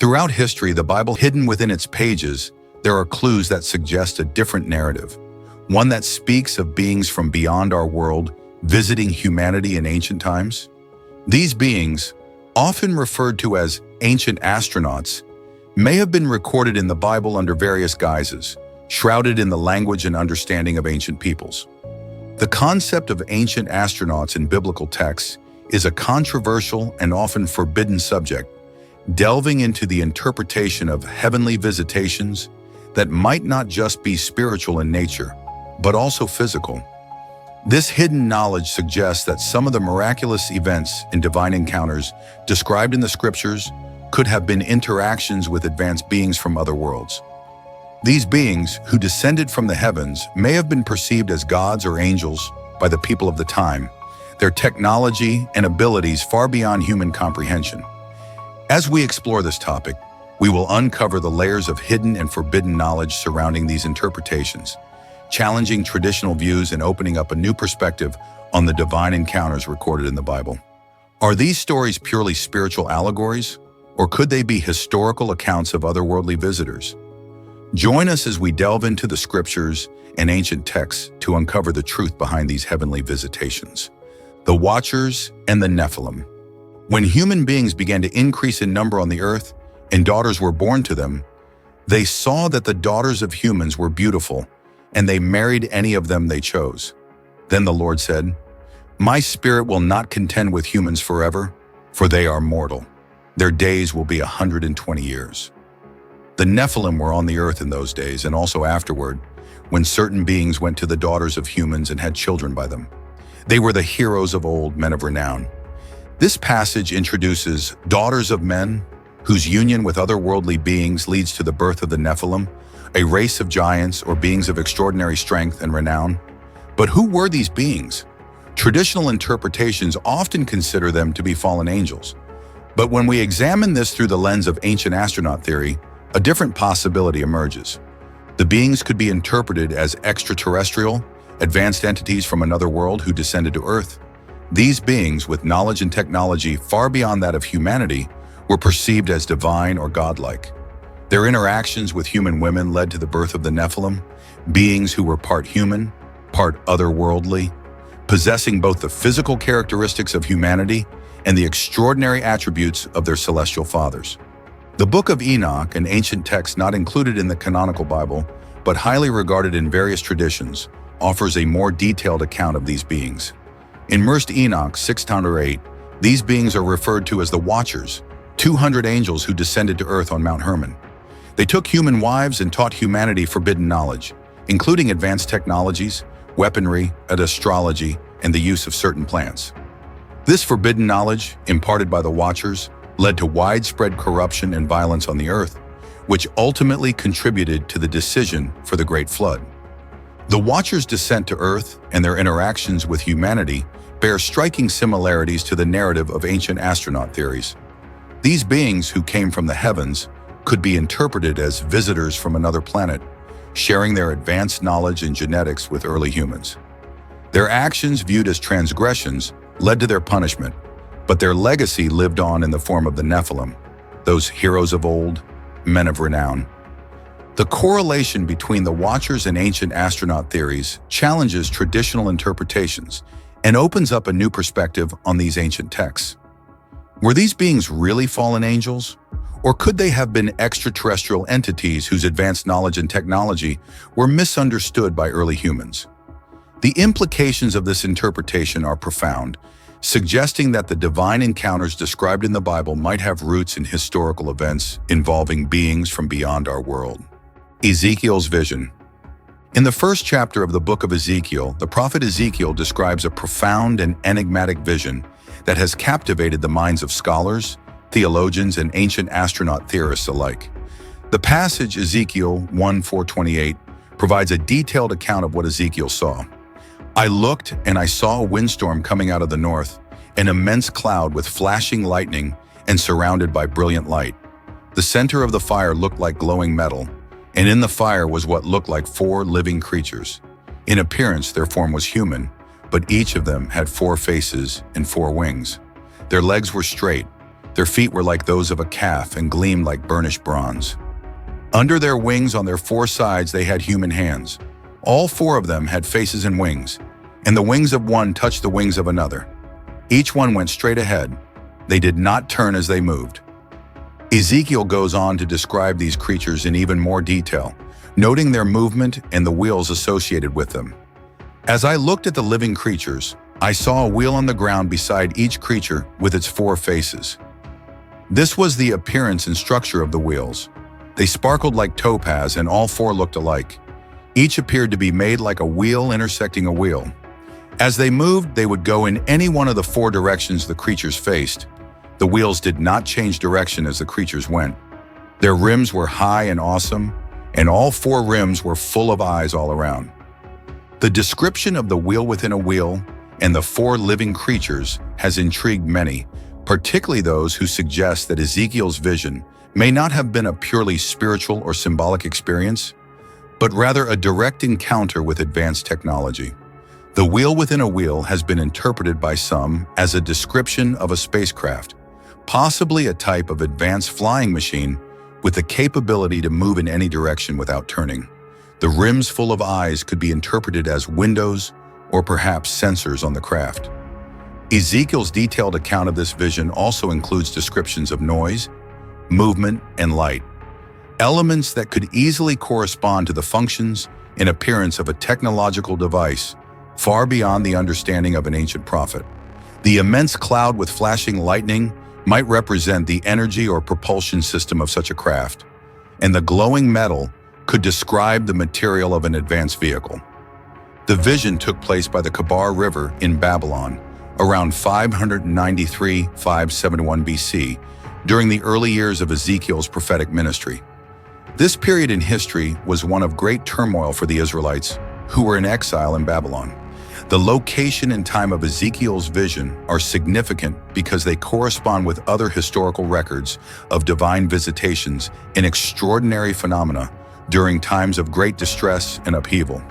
Throughout history, the Bible hidden within its pages, there are clues that suggest a different narrative, one that speaks of beings from beyond our world visiting humanity in ancient times. These beings, often referred to as ancient astronauts, may have been recorded in the Bible under various guises, shrouded in the language and understanding of ancient peoples. The concept of ancient astronauts in biblical texts is a controversial and often forbidden subject, delving into the interpretation of heavenly visitations that might not just be spiritual in nature, but also physical. This hidden knowledge suggests that some of the miraculous events and divine encounters described in the scriptures could have been interactions with advanced beings from other worlds. These beings, who descended from the heavens, may have been perceived as gods or angels by the people of the time, their technology and abilities far beyond human comprehension. As we explore this topic, we will uncover the layers of hidden and forbidden knowledge surrounding these interpretations, challenging traditional views and opening up a new perspective on the divine encounters recorded in the Bible. Are these stories purely spiritual allegories, or could they be historical accounts of otherworldly visitors? Join us as we delve into the scriptures and ancient texts to uncover the truth behind these heavenly visitations. The Watchers and the Nephilim. When human beings began to increase in number on the earth and daughters were born to them, they saw that the daughters of humans were beautiful, and they married any of them they chose. Then the Lord said, "My spirit will not contend with humans forever, for they are mortal. Their days will be 120 years. The Nephilim were on the earth in those days and also afterward, when certain beings went to the daughters of humans and had children by them. They were the heroes of old, men of renown. This passage introduces daughters of men, whose union with otherworldly beings leads to the birth of the Nephilim, a race of giants or beings of extraordinary strength and renown. But who were these beings? Traditional interpretations often consider them to be fallen angels. But when we examine this through the lens of ancient astronaut theory, a different possibility emerges. The beings could be interpreted as extraterrestrial, advanced entities from another world who descended to Earth. These beings, with knowledge and technology far beyond that of humanity, were perceived as divine or godlike. Their interactions with human women led to the birth of the Nephilim, beings who were part human, part otherworldly, possessing both the physical characteristics of humanity and the extraordinary attributes of their celestial fathers. The Book of Enoch, an ancient text not included in the canonical Bible, but highly regarded in various traditions, offers a more detailed account of these beings. In 1 Enoch 6:8, these beings are referred to as the Watchers, 200 angels who descended to earth on Mount Hermon. They took human wives and taught humanity forbidden knowledge, including advanced technologies, weaponry, and astrology, and the use of certain plants. This forbidden knowledge, imparted by the Watchers, led to widespread corruption and violence on the earth, which ultimately contributed to the decision for the Great Flood. The Watchers' descent to earth and their interactions with humanity bear striking similarities to the narrative of ancient astronaut theories. These beings, who came from the heavens, could be interpreted as visitors from another planet, sharing their advanced knowledge and genetics with early humans. Their actions, viewed as transgressions, led to their punishment, but their legacy lived on in the form of the Nephilim, those heroes of old, men of renown. The correlation between the Watchers and ancient astronaut theories challenges traditional interpretations and opens up a new perspective on these ancient texts. Were these beings really fallen angels? Or could they have been extraterrestrial entities whose advanced knowledge and technology were misunderstood by early humans? The implications of this interpretation are profound, suggesting that the divine encounters described in the Bible might have roots in historical events involving beings from beyond our world. Ezekiels Vision. In the first chapter of the book of Ezekiel, the prophet Ezekiel describes a profound and enigmatic vision that has captivated the minds of scholars, theologians, and ancient astronaut theorists alike. The passage Ezekiel 1:4-28 provides a detailed account of what Ezekiel saw. "I looked, and I saw a windstorm coming out of the north, an immense cloud with flashing lightning and surrounded by brilliant light. The center of the fire looked like glowing metal, and in the fire was what looked like 4 living creatures. In appearance, their form was human, but each of them had 4 faces and 4 wings. Their legs were straight, Their feet were like those of a calf and gleamed like burnished bronze. Under their wings on their four sides they had human hands. All four of them had faces and wings, and the wings of one touched the wings of another. Each one went straight ahead. They did not turn as they moved. Ezekiel goes on to describe these creatures in even more detail, noting their movement and the wheels associated with them. As I looked at the living creatures, I saw a wheel on the ground beside each creature with its four faces. This was the appearance and structure of the wheels. They sparkled like topaz and all four looked alike. Each appeared to be made like a wheel intersecting a wheel. As they moved, they would go in any one of the four directions the creatures faced. The wheels did not change direction as the creatures went. Their rims were high and awesome, and all four rims were full of eyes all around. The description of the wheel within a wheel and the four living creatures has intrigued many, particularly those who suggest that Ezekiel's vision may not have been a purely spiritual or symbolic experience, but rather a direct encounter with advanced technology. The wheel within a wheel has been interpreted by some as a description of a spacecraft, possibly a type of advanced flying machine with the capability to move in any direction without turning. The rims full of eyes could be interpreted as windows or perhaps sensors on the craft. Ezekiel's detailed account of this vision also includes descriptions of noise, movement, and light, elements that could easily correspond to the functions and appearance of a technological device far beyond the understanding of an ancient prophet. The immense cloud with flashing lightning might represent the energy or propulsion system of such a craft, and the glowing metal could describe the material of an advanced vehicle. The vision took place by the Kabar River in Babylon around 593-571 BC, during the early years of Ezekiel's prophetic ministry. This period in history was one of great turmoil for the Israelites, who were in exile in Babylon. The location and time of Ezekiel's vision are significant because they correspond with other historical records of divine visitations and extraordinary phenomena during times of great distress and upheaval.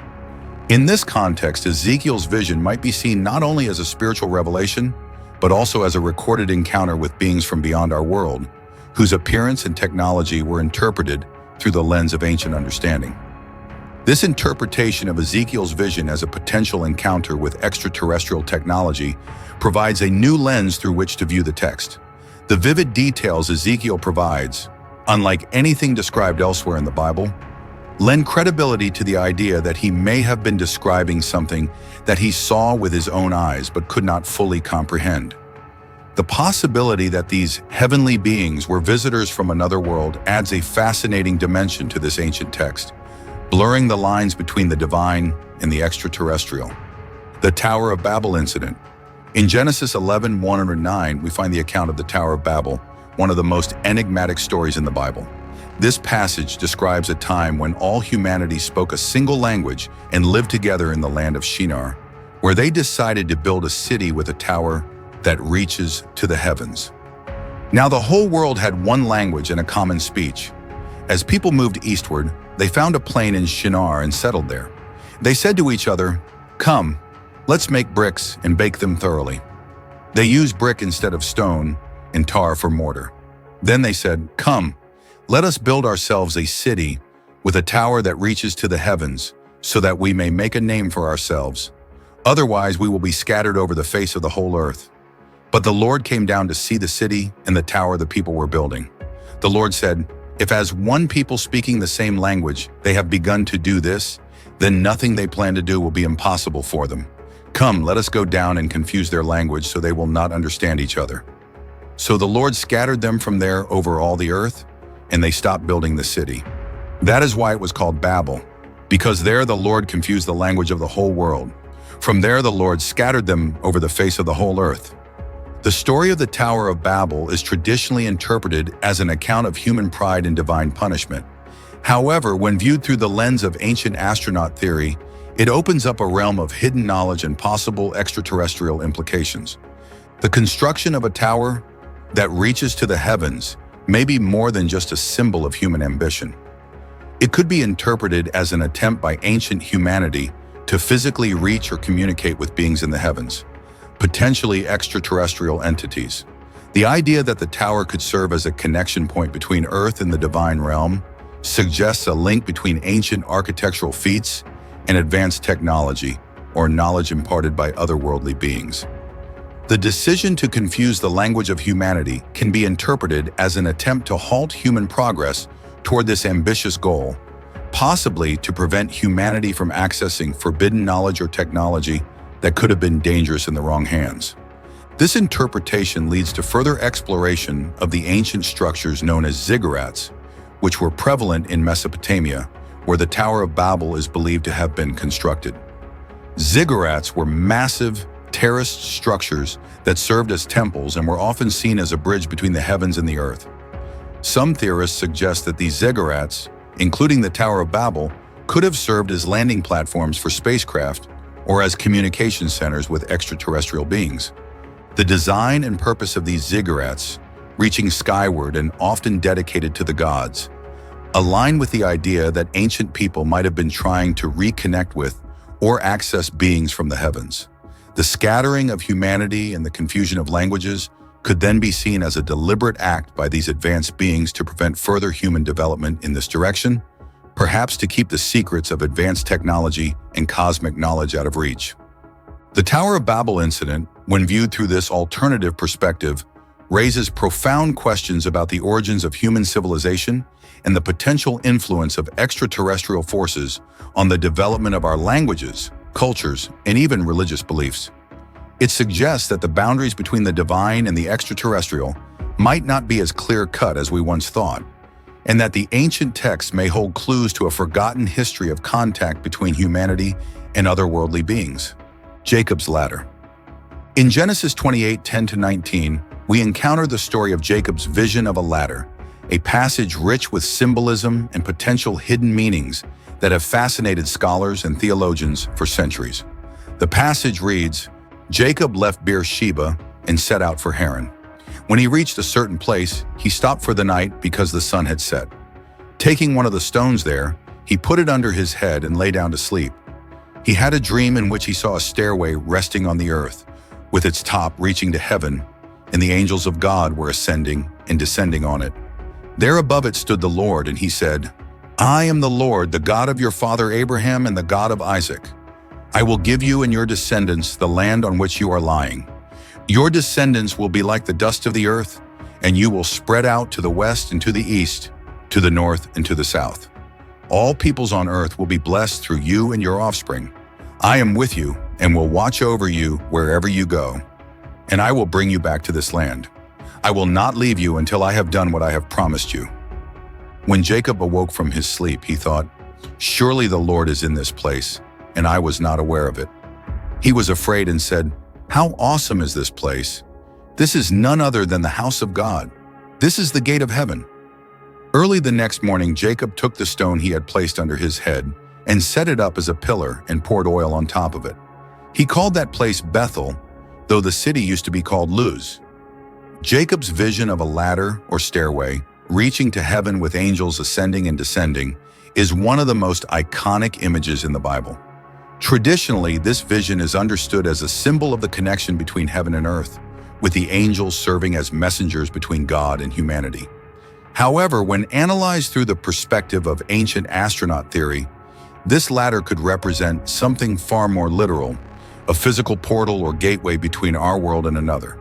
In this context, Ezekiel's vision might be seen not only as a spiritual revelation, but also as a recorded encounter with beings from beyond our world, whose appearance and technology were interpreted through the lens of ancient understanding. This interpretation of Ezekiel's vision as a potential encounter with extraterrestrial technology provides a new lens through which to view the text. The vivid details Ezekiel provides, unlike anything described elsewhere in the Bible, lend credibility to the idea that he may have been describing something that he saw with his own eyes but could not fully comprehend. The possibility that these heavenly beings were visitors from another world adds a fascinating dimension to this ancient text, blurring the lines between the divine and the extraterrestrial. The Tower of Babel incident. In Genesis 11:109, we find the account of the Tower of Babel, one of the most enigmatic stories in the Bible. This passage describes a time when all humanity spoke a single language and lived together in the land of Shinar, where they decided to build a city with a tower that reaches to the heavens. Now the whole world had one language and a common speech. As people moved eastward, they found a plain in Shinar and settled there. They said to each other, "Come, let's make bricks and bake them thoroughly." They used brick instead of stone and tar for mortar. Then they said, "Come, let us build ourselves a city with a tower that reaches to the heavens, so that we may make a name for ourselves. Otherwise, we will be scattered over the face of the whole earth." But the Lord came down to see the city and the tower the people were building. The Lord said, "If as one people speaking the same language they have begun to do this, then nothing they plan to do will be impossible for them. Come, let us go down and confuse their language so they will not understand each other." So the Lord scattered them from there over all the earth, and they stopped building the city. That is why it was called Babel, because there the Lord confused the language of the whole world. From there the Lord scattered them over the face of the whole earth. The story of the Tower of Babel is traditionally interpreted as an account of human pride and divine punishment. However, when viewed through the lens of ancient astronaut theory, it opens up a realm of hidden knowledge and possible extraterrestrial implications. The construction of a tower that reaches to the heavens may be more than just a symbol of human ambition. It could be interpreted as an attempt by ancient humanity to physically reach or communicate with beings in the heavens, potentially extraterrestrial entities. The idea that the tower could serve as a connection point between Earth and the divine realm suggests a link between ancient architectural feats and advanced technology or knowledge imparted by otherworldly beings. The decision to confuse the language of humanity can be interpreted as an attempt to halt human progress toward this ambitious goal, possibly to prevent humanity from accessing forbidden knowledge or technology that could have been dangerous in the wrong hands. This interpretation leads to further exploration of the ancient structures known as ziggurats, which were prevalent in Mesopotamia, where the Tower of Babel is believed to have been constructed. Ziggurats were massive, terraced structures that served as temples and were often seen as a bridge between the heavens and the earth. Some theorists suggest that these ziggurats, including the Tower of Babel, could have served as landing platforms for spacecraft or as communication centers with extraterrestrial beings. The design and purpose of these ziggurats, reaching skyward and often dedicated to the gods, align with the idea that ancient people might have been trying to reconnect with or access beings from the heavens. The scattering of humanity and the confusion of languages could then be seen as a deliberate act by these advanced beings to prevent further human development in this direction, perhaps to keep the secrets of advanced technology and cosmic knowledge out of reach. The Tower of Babel incident, when viewed through this alternative perspective, raises profound questions about the origins of human civilization and the potential influence of extraterrestrial forces on the development of our languages, cultures, and even religious beliefs. It suggests that the boundaries between the divine and the extraterrestrial might not be as clear-cut as we once thought, and that the ancient texts may hold clues to a forgotten history of contact between humanity and otherworldly beings. Jacob's Ladder. In Genesis 28:10-19, we encounter the story of Jacob's vision of a ladder, a passage rich with symbolism and potential hidden meanings that have fascinated scholars and theologians for centuries. The passage reads, "Jacob left Beersheba and set out for Haran. When he reached a certain place, he stopped for the night because the sun had set. Taking one of the stones there, he put it under his head and lay down to sleep. He had a dream in which he saw a stairway resting on the earth, with its top reaching to heaven, and the angels of God were ascending and descending on it. There above it stood the Lord, and he said, 'I am the Lord, the God of your father Abraham and the God of Isaac. I will give you and your descendants the land on which you are lying. Your descendants will be like the dust of the earth, and you will spread out to the west and to the east, to the north and to the south. All peoples on earth will be blessed through you and your offspring. I am with you and will watch over you wherever you go, and I will bring you back to this land. I will not leave you until I have done what I have promised you.' When Jacob awoke from his sleep, he thought, 'Surely the Lord is in this place, and I was not aware of it.' He was afraid and said, 'How awesome is this place! This is none other than the house of God. This is the gate of heaven.' Early the next morning, Jacob took the stone he had placed under his head and set it up as a pillar and poured oil on top of it. He called that place Bethel, though the city used to be called Luz. Jacob's vision of a ladder or stairway reaching to heaven with angels ascending and descending is one of the most iconic images in the Bible. Traditionally, this vision is understood as a symbol of the connection between heaven and earth, with the angels serving as messengers between God and humanity. However, when analyzed through the perspective of ancient astronaut theory, this ladder could represent something far more literal, a physical portal or gateway between our world and another.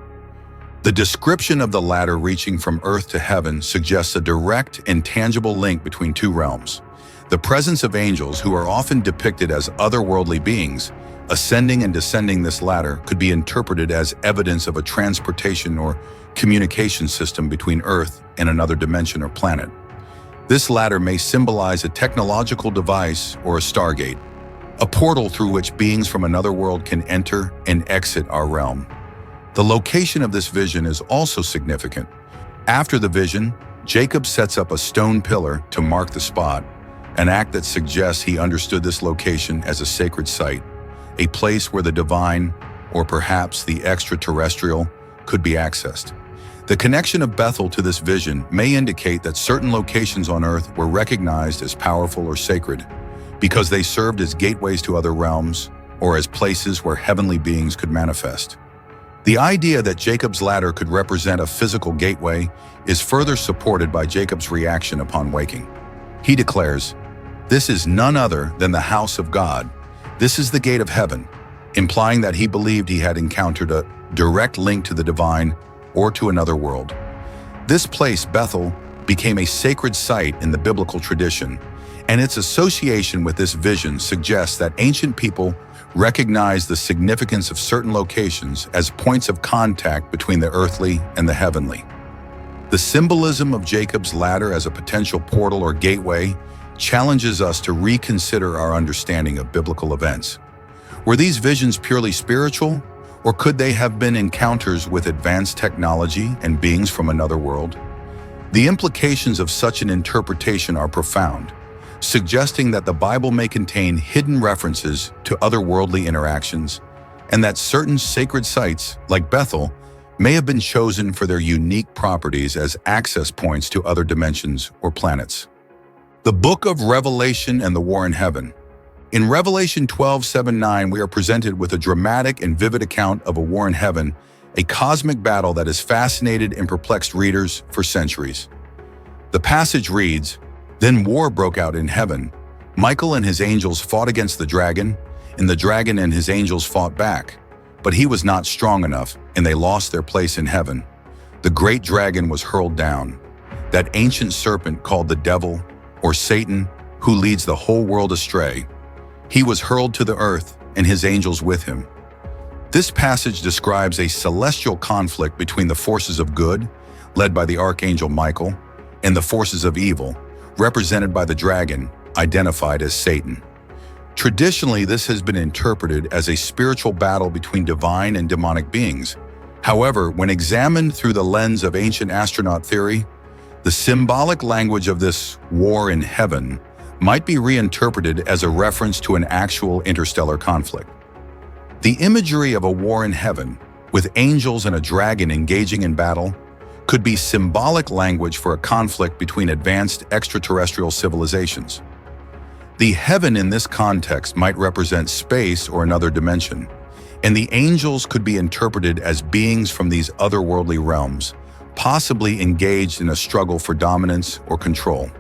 The description of the ladder reaching from earth to heaven suggests a direct and tangible link between two realms. The presence of angels, who are often depicted as otherworldly beings, ascending and descending this ladder could be interpreted as evidence of a transportation or communication system between Earth and another dimension or planet. This ladder may symbolize a technological device or a stargate, a portal through which beings from another world can enter and exit our realm. The location of this vision is also significant. After the vision, Jacob sets up a stone pillar to mark the spot, an act that suggests he understood this location as a sacred site, a place where the divine, or perhaps the extraterrestrial, could be accessed. The connection of Bethel to this vision may indicate that certain locations on Earth were recognized as powerful or sacred because they served as gateways to other realms or as places where heavenly beings could manifest. The idea that Jacob's ladder could represent a physical gateway is further supported by Jacob's reaction upon waking. He declares, "This is none other than the house of God. This is the gate of heaven," implying that he believed he had encountered a direct link to the divine or to another world. This place, Bethel, became a sacred site in the biblical tradition, and its association with this vision suggests that ancient people recognized the significance of certain locations as points of contact between the earthly and the heavenly. The symbolism of Jacob's ladder as a potential portal or gateway challenges us to reconsider our understanding of biblical events. Were these visions purely spiritual, or could they have been encounters with advanced technology and beings from another world? The implications of such an interpretation are profound, suggesting that the Bible may contain hidden references to otherworldly interactions, and that certain sacred sites, like Bethel, may have been chosen for their unique properties as access points to other dimensions or planets. The Book of Revelation and the War in Heaven. In Revelation 12:7-9, we are presented with a dramatic and vivid account of a war in heaven, a cosmic battle that has fascinated and perplexed readers for centuries. The passage reads, "Then war broke out in heaven. Michael and his angels fought against the dragon, and the dragon and his angels fought back. But he was not strong enough, and they lost their place in heaven. The great dragon was hurled down, that ancient serpent called the devil, or Satan, who leads the whole world astray. He was hurled to the earth, and his angels with him." This passage describes a celestial conflict between the forces of good, led by the archangel Michael, and the forces of evil, represented by the dragon, identified as Satan. Traditionally, this has been interpreted as a spiritual battle between divine and demonic beings. However, when examined through the lens of ancient astronaut theory, the symbolic language of this war in heaven might be reinterpreted as a reference to an actual interstellar conflict. The imagery of a war in heaven, with angels and a dragon engaging in battle, could be symbolic language for a conflict between advanced extraterrestrial civilizations. The heaven in this context might represent space or another dimension, and the angels could be interpreted as beings from these otherworldly realms, possibly engaged in a struggle for dominance or control.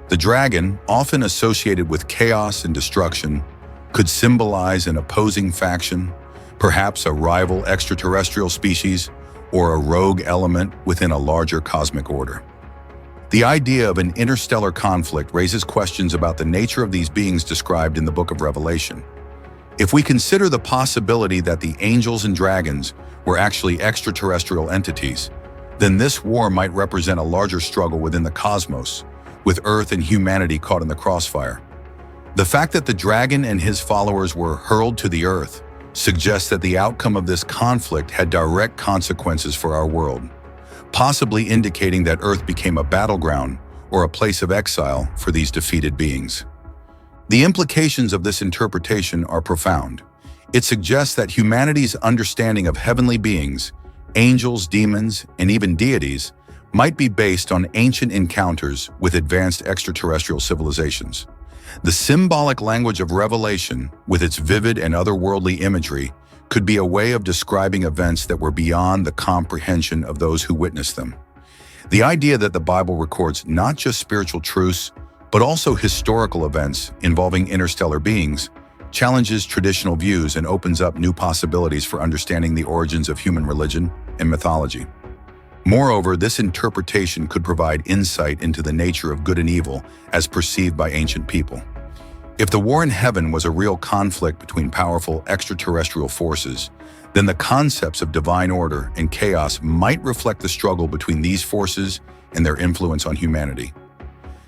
The dragon, often associated with chaos and destruction, could symbolize an opposing faction, perhaps a rival extraterrestrial species or a rogue element within a larger cosmic order. The idea of an interstellar conflict raises questions about the nature of these beings described in the Book of Revelation. If we consider the possibility that the angels and dragons were actually extraterrestrial entities, then this war might represent a larger struggle within the cosmos, with Earth and humanity caught in the crossfire. The fact that the dragon and his followers were hurled to the earth suggests that the outcome of this conflict had direct consequences for our world, possibly indicating that Earth became a battleground or a place of exile for these defeated beings. The implications of this interpretation are profound. It suggests that humanity's understanding of heavenly beings, angels, demons, and even deities, might be based on ancient encounters with advanced extraterrestrial civilizations. The symbolic language of Revelation, with its vivid and otherworldly imagery, could be a way of describing events that were beyond the comprehension of those who witnessed them. The idea that the Bible records not just spiritual truths, but also historical events involving interstellar beings, challenges traditional views and opens up new possibilities for understanding the origins of human religion and mythology. Moreover, this interpretation could provide insight into the nature of good and evil as perceived by ancient people. If the war in heaven was a real conflict between powerful extraterrestrial forces, then the concepts of divine order and chaos might reflect the struggle between these forces and their influence on humanity.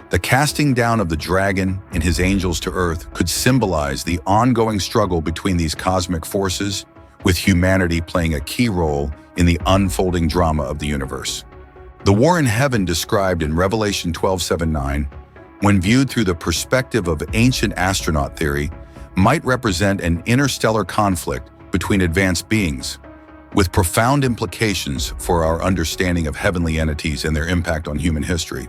The casting down of the dragon and his angels to earth could symbolize the ongoing struggle between these cosmic forces, with humanity playing a key role in the unfolding drama of the universe. The war in heaven described in Revelation 12:7-9, when viewed through the perspective of ancient astronaut theory, might represent an interstellar conflict between advanced beings, with profound implications for our understanding of heavenly entities and their impact on human history.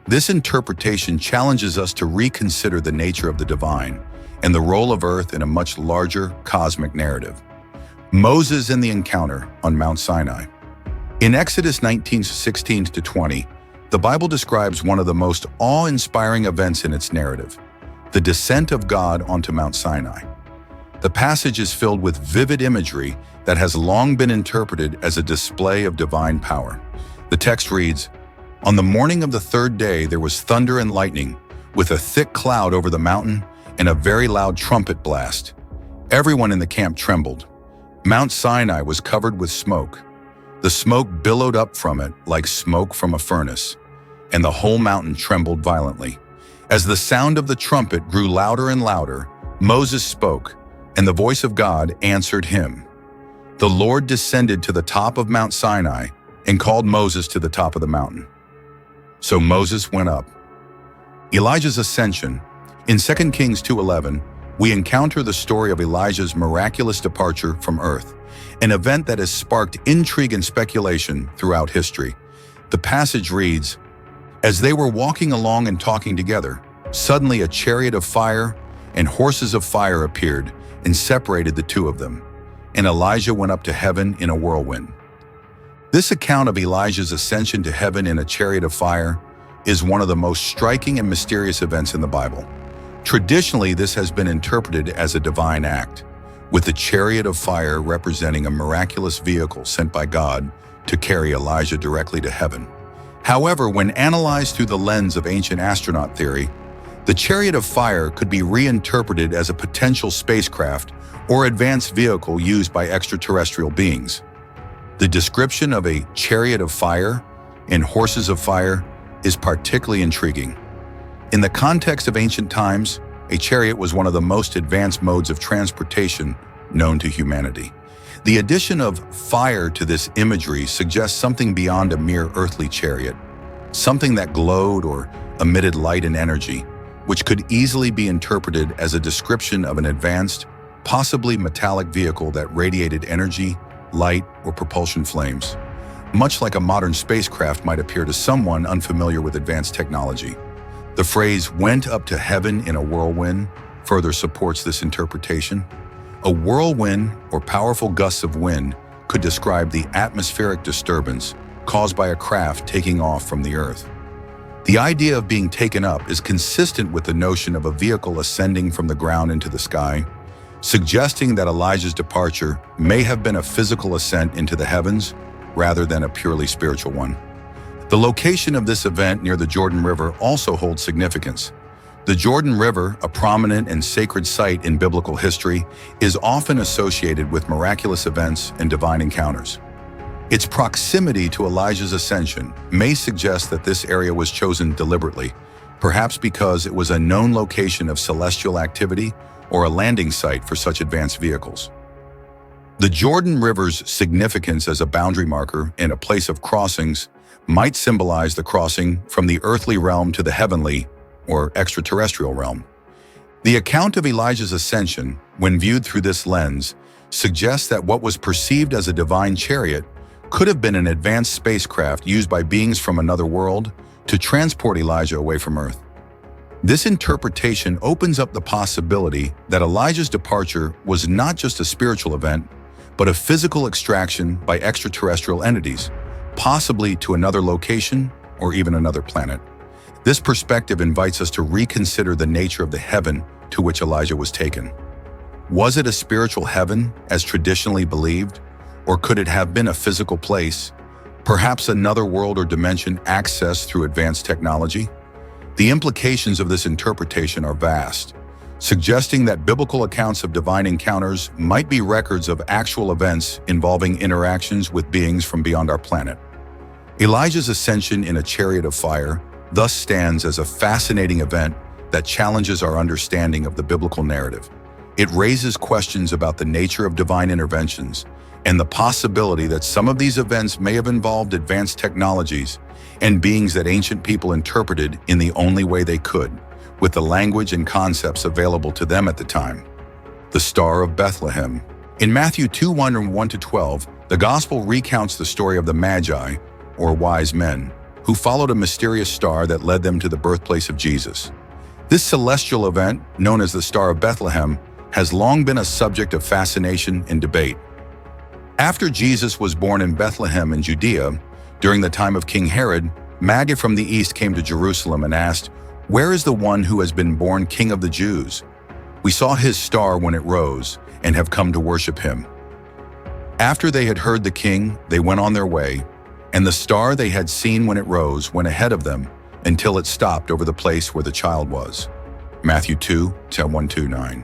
This interpretation challenges us to reconsider the nature of the divine and the role of Earth in a much larger cosmic narrative. Moses and the encounter on Mount Sinai. In Exodus 19:16-20, the Bible describes one of the most awe-inspiring events in its narrative, the descent of God onto Mount Sinai. The passage is filled with vivid imagery that has long been interpreted as a display of divine power. The text reads, "On the morning of the third day there was thunder and lightning, with a thick cloud over the mountain and a very loud trumpet blast. Everyone in the camp trembled. Mount Sinai was covered with smoke. The smoke billowed up from it like smoke from a furnace, and the whole mountain trembled violently. As the sound of the trumpet grew louder and louder, Moses spoke, and the voice of God answered him. The Lord descended to the top of Mount Sinai and called Moses to the top of the mountain. So Moses went up." Elijah's ascension. In 2 Kings 2:11, we encounter the story of Elijah's miraculous departure from earth, an event that has sparked intrigue and speculation throughout history. The passage reads, "As they were walking along and talking together, suddenly a chariot of fire and horses of fire appeared and separated the two of them, and Elijah went up to heaven in a whirlwind." This account of Elijah's ascension to heaven in a chariot of fire is one of the most striking and mysterious events in the Bible. Traditionally, this has been interpreted as a divine act, with the chariot of fire representing a miraculous vehicle sent by God to carry Elijah directly to heaven. However, when analyzed through the lens of ancient astronaut theory, the chariot of fire could be reinterpreted as a potential spacecraft or advanced vehicle used by extraterrestrial beings. The description of a chariot of fire and horses of fire is particularly intriguing. In the context of ancient times, a chariot was one of the most advanced modes of transportation known to humanity. The addition of fire to this imagery suggests something beyond a mere earthly chariot, something that glowed or emitted light and energy, which could easily be interpreted as a description of an advanced, possibly metallic vehicle that radiated energy, light, or propulsion flames, much like a modern spacecraft might appear to someone unfamiliar with advanced technology. The phrase "went up to heaven in a whirlwind" further supports this interpretation. A whirlwind, or powerful gusts of wind, could describe the atmospheric disturbance caused by a craft taking off from the Earth. The idea of being taken up is consistent with the notion of a vehicle ascending from the ground into the sky, suggesting that Elijah's departure may have been a physical ascent into the heavens rather than a purely spiritual one. The location of this event near the Jordan River also holds significance. The Jordan River, a prominent and sacred site in biblical history, is often associated with miraculous events and divine encounters. Its proximity to Elijah's ascension may suggest that this area was chosen deliberately, perhaps because it was a known location of celestial activity or a landing site for such advanced vehicles. The Jordan River's significance as a boundary marker and a place of crossings might symbolize the crossing from the earthly realm to the heavenly or extraterrestrial realm. The account of Elijah's ascension, when viewed through this lens, suggests that what was perceived as a divine chariot could have been an advanced spacecraft used by beings from another world to transport Elijah away from Earth. This interpretation opens up the possibility that Elijah's departure was not just a spiritual event, but a physical extraction by extraterrestrial entities, possibly to another location or even another planet. This perspective invites us to reconsider the nature of the heaven to which Elijah was taken. Was it a spiritual heaven, as traditionally believed, or could it have been a physical place, perhaps another world or dimension accessed through advanced technology? The implications of this interpretation are vast, suggesting that biblical accounts of divine encounters might be records of actual events involving interactions with beings from beyond our planet. Elijah's ascension in a chariot of fire thus stands as a fascinating event that challenges our understanding of the biblical narrative. It raises questions about the nature of divine interventions and the possibility that some of these events may have involved advanced technologies and beings that ancient people interpreted in the only way they could, with the language and concepts available to them at the time. The Star of Bethlehem. In Matthew 2:1-12, the Gospel recounts the story of the Magi, or wise men, who followed a mysterious star that led them to the birthplace of Jesus. This celestial event, known as the Star of Bethlehem, has long been a subject of fascination and debate. After Jesus was born in Bethlehem in Judea, during the time of King Herod, Magi from the east came to Jerusalem and asked, "Where is the one who has been born King of the Jews? We saw his star when it rose and have come to worship him." After they had heard the king, they went on their way, and the star they had seen when it rose went ahead of them until it stopped over the place where the child was. Matthew 2:1-9.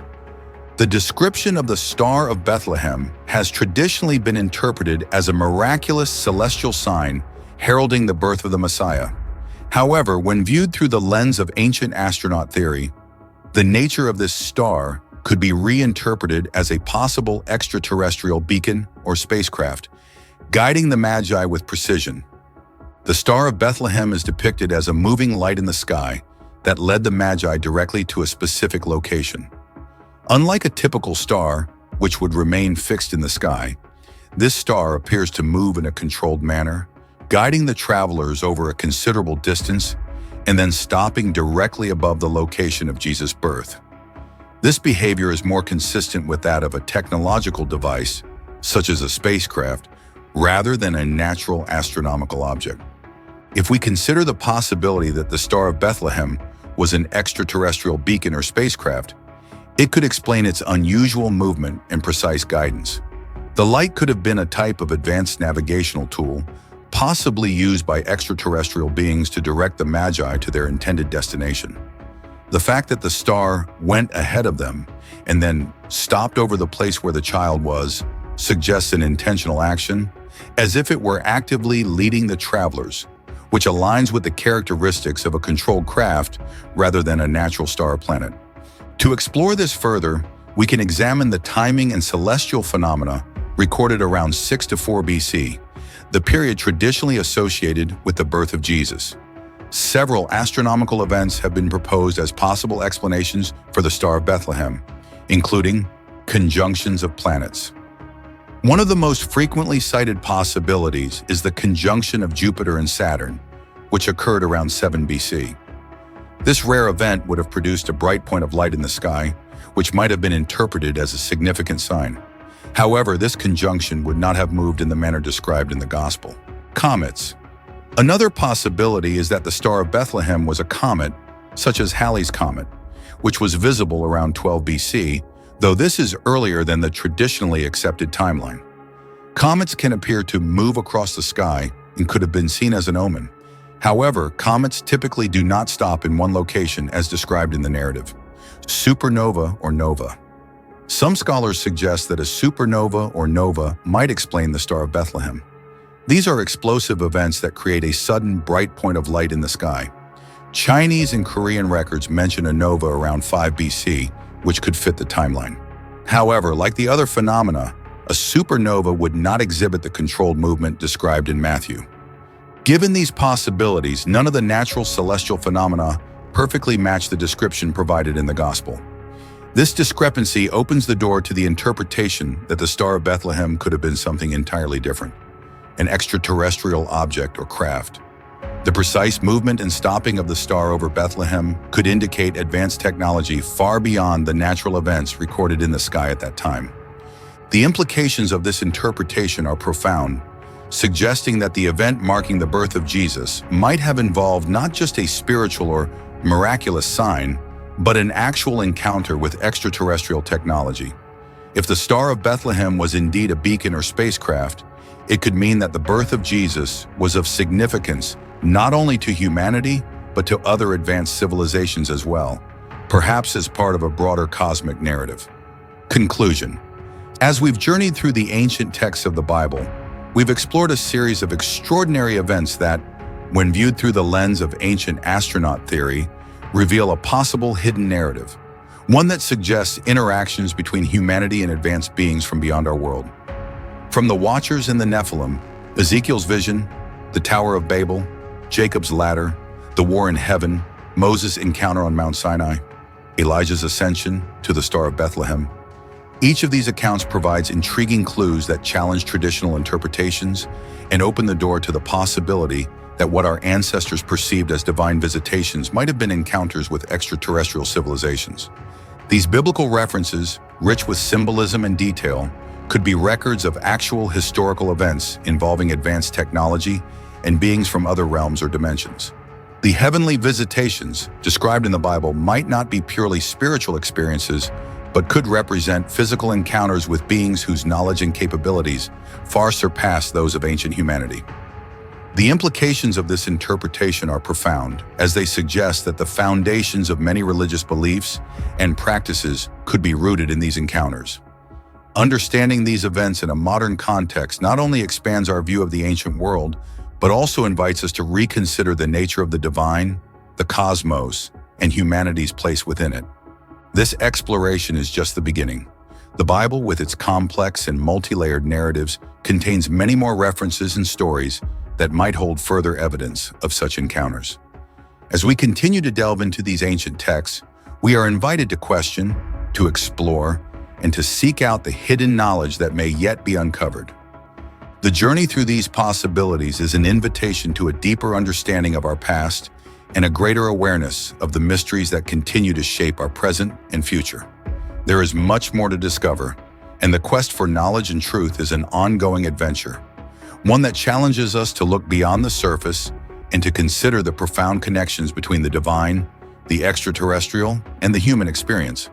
The description of the Star of Bethlehem has traditionally been interpreted as a miraculous celestial sign heralding the birth of the Messiah. However, when viewed through the lens of ancient astronaut theory, the nature of this star could be reinterpreted as a possible extraterrestrial beacon or spacecraft, guiding the Magi with precision. The Star of Bethlehem is depicted as a moving light in the sky that led the Magi directly to a specific location. Unlike a typical star, which would remain fixed in the sky, this star appears to move in a controlled manner, guiding the travelers over a considerable distance and then stopping directly above the location of Jesus' birth. This behavior is more consistent with that of a technological device, such as a spacecraft, rather than a natural astronomical object. If we consider the possibility that the Star of Bethlehem was an extraterrestrial beacon or spacecraft, it could explain its unusual movement and precise guidance. The light could have been a type of advanced navigational tool, possibly used by extraterrestrial beings to direct the Magi to their intended destination. The fact that the star went ahead of them and then stopped over the place where the child was suggests an intentional action, as if it were actively leading the travelers, which aligns with the characteristics of a controlled craft rather than a natural star or planet. To explore this further, we can examine the timing and celestial phenomena recorded around 6 to 4 BC, the period traditionally associated with the birth of Jesus. Several astronomical events have been proposed as possible explanations for the Star of Bethlehem, including conjunctions of planets. One of the most frequently cited possibilities is the conjunction of Jupiter and Saturn, which occurred around 7 BC. This rare event would have produced a bright point of light in the sky, which might have been interpreted as a significant sign. However, this conjunction would not have moved in the manner described in the Gospel. Comets. Another possibility is that the Star of Bethlehem was a comet, such as Halley's Comet, which was visible around 12 BC, though this is earlier than the traditionally accepted timeline. Comets can appear to move across the sky and could have been seen as an omen. However, comets typically do not stop in one location as described in the narrative. Supernova or nova. Some scholars suggest that a supernova or nova might explain the Star of Bethlehem. These are explosive events that create a sudden bright point of light in the sky. Chinese and Korean records mention a nova around 5 BC, which could fit the timeline. However, like the other phenomena, a supernova would not exhibit the controlled movement described in Matthew. Given these possibilities, none of the natural celestial phenomena perfectly match the description provided in the Gospel. This discrepancy opens the door to the interpretation that the Star of Bethlehem could have been something entirely different, an extraterrestrial object or craft. The precise movement and stopping of the star over Bethlehem could indicate advanced technology far beyond the natural events recorded in the sky at that time. The implications of this interpretation are profound, suggesting that the event marking the birth of Jesus might have involved not just a spiritual or miraculous sign, but an actual encounter with extraterrestrial technology. If the Star of Bethlehem was indeed a beacon or spacecraft, it could mean that the birth of Jesus was of significance not only to humanity, but to other advanced civilizations as well, perhaps as part of a broader cosmic narrative. Conclusion. As we've journeyed through the ancient texts of the Bible, we've explored a series of extraordinary events that, when viewed through the lens of ancient astronaut theory, reveal a possible hidden narrative, one that suggests interactions between humanity and advanced beings from beyond our world. From the Watchers and the Nephilim, Ezekiels Vision, the Tower of Babel, Jacob's Ladder, the War in Heaven, Moses' encounter on Mount Sinai, Elijah's ascension to the Star of Bethlehem. Each of these accounts provides intriguing clues that challenge traditional interpretations and open the door to the possibility that what our ancestors perceived as divine visitations might have been encounters with extraterrestrial civilizations. These biblical references, rich with symbolism and detail, could be records of actual historical events involving advanced technology and beings from other realms or dimensions. The heavenly visitations described in the Bible might not be purely spiritual experiences, but could represent physical encounters with beings whose knowledge and capabilities far surpass those of ancient humanity. The implications of this interpretation are profound, as they suggest that the foundations of many religious beliefs and practices could be rooted in these encounters. Understanding these events in a modern context not only expands our view of the ancient world, but also invites us to reconsider the nature of the divine, the cosmos, and humanity's place within it. This exploration is just the beginning. The Bible, with its complex and multi-layered narratives, contains many more references and stories that might hold further evidence of such encounters. As we continue to delve into these ancient texts, we are invited to question, to explore, and to seek out the hidden knowledge that may yet be uncovered. The journey through these possibilities is an invitation to a deeper understanding of our past and a greater awareness of the mysteries that continue to shape our present and future. There is much more to discover, and the quest for knowledge and truth is an ongoing adventure, one that challenges us to look beyond the surface and to consider the profound connections between the divine, the extraterrestrial, and the human experience.